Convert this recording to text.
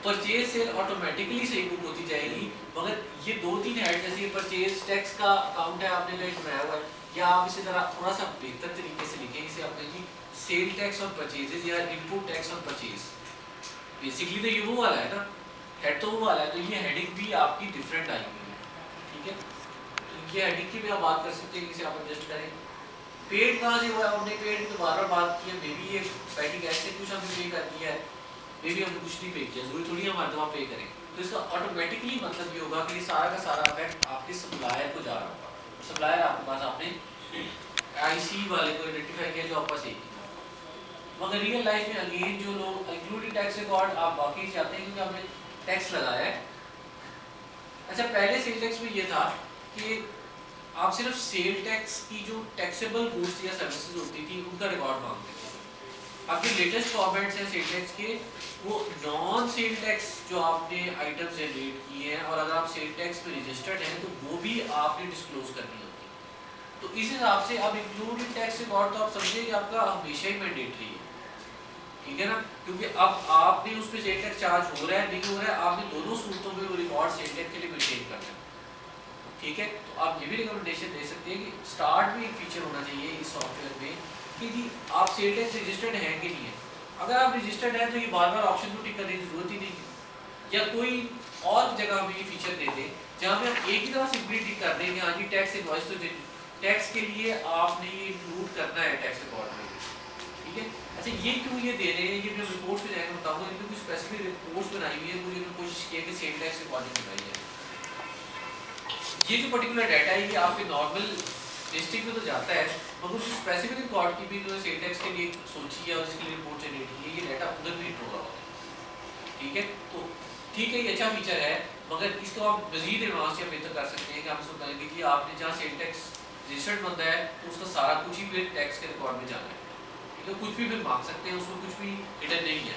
Purchase sale automatically सही book होती जाएगी, मगर ये 2-3 हेड जैसे परचेज टैक्स का अकाउंट है आपने लाइक बनाया हुआ है, या आप इसी तरह थोड़ा सा बेहतर तरीके से लिखें इसे आपने जी सेल टैक्स और परचेजेस या इनपुट टैक्स और परचेज। बेसिकली तो ये वो वाला है ना, हेड तो वो वाला है, तो ये हेडिंग भी आपकी डिफरेंट आई हुई है, ठीक है। तो ये हेडिंग की भी आप बात कर सकते हैं, इसे आप एडजस्ट करें। पेड कहाँ से हुआ, हमने पेड की बार बार बात की है, मे बी ये पैटी गैस से कुछ हमने पे कर दिया है, मे बी हमने कुछ नहीं पे किया, जरूरी थोड़ी हम हर दफा पे करें, तो इसका ऑटोमेटिकली मतलब ये होगा कि ये सारा का सारा इफेक्ट आपके सप्लायर को जा रहा होगा। सप्लायर आपके पास आपने आईसी वाले को आइडेंटिफाई किया जो आपके पास एक, मगर रियल लाइफ में अगेन जो लोग इंक्लूडिंग टैक्स रिकॉर्ड आप बाकी चाहते हैं क्योंकि आपने टैक्स लगाया है। अच्छा, पहले सेल टैक्स में ये था कि आप सिर्फ सेल टैक्स की जो टैक्सेबल गुड्स या सर्विसेज होती थी उनका रिकॉर्ड मांगते थे। अब जो लेटेस्ट फॉर्मेट्स हैं सेल टैक्स के, वो नॉन सेल टैक्स जो आपने आइटम जनरेट किए हैं और अगर आप सेल टैक्स में रजिस्टर्ड हैं तो वो भी आपने डिस्क्लोज करनी होती है। तो इस हिसाब से अब इंक्लूडिंग टैक्स रिकॉर्ड तो आप समझिए कि आपका हमेशा ही मैंडेटरी है, ठीक है ना, क्योंकि अब आपने उस पर सेल टैक्स चार्ज हो रहा है नहीं हो रहा है, आपने दोनों सूरतों में वो रिकॉर्ड सेल टैक्स के लिए मेंटेन करना है, ठीक है। तो आप ये भी रिकमेंडेशन दे सकते हैं कि स्टार्ट में एक फीचर होना चाहिए इस सॉफ्टवेयर में कि जी आप सेल टैक्स रजिस्टर्ड हैं कि नहीं है। अगर आप रजिस्टर्ड हैं तो ये बार बार ऑप्शन को टिक करने की जरूरत ही नहीं है, या कोई और जगह हमें ये फीचर दे दें जहाँ पे हम एक ही दफ़ा सिंपली टिक कर दें कि हाँ जी टैक्स इनवॉइस तो टैक्स के लिए आपने ये इंक्लूड करना है टैक्स रिकॉर्ड में, ठीक है। अच्छा, ये क्यों ये दे रहे हैं, ये मैं रिपोर्ट्स में जाएगा बताऊँगा, इनमें कुछ स्पेसिफिक रिपोर्ट्स बनाई हुई है, मुझे कोशिश की है कि सेल टैक्स रिकॉर्डिंग बनाई है। ये जो पर्टिकुलर डाटा है ये आपके नॉर्मल लिस्टिंग में तो जाता है, मगर उस स्पेसिफिक रिकॉर्ड की भी जो सेल टैक्स के लिए सोची है और इसके लिए रिपोर्ट जनरेट की है, ये डाटा उधर भी हिट होगा, ठीक है। तो ठीक है, ये अच्छा फीचर है, मगर इसको आप मजीद एडवांस या बेहतर कर सकते हैं कि हम बताएंगे कि आपने जहाँ सेल टैक्स रजिस्टर्ड बनता है तो उसका सारा कुछ ही फिर टैक्स के रिकॉर्ड में जाना है, ठीक है। कुछ भी फिर मांग सकते हैं, उसमें कुछ भी हिडन नहीं है,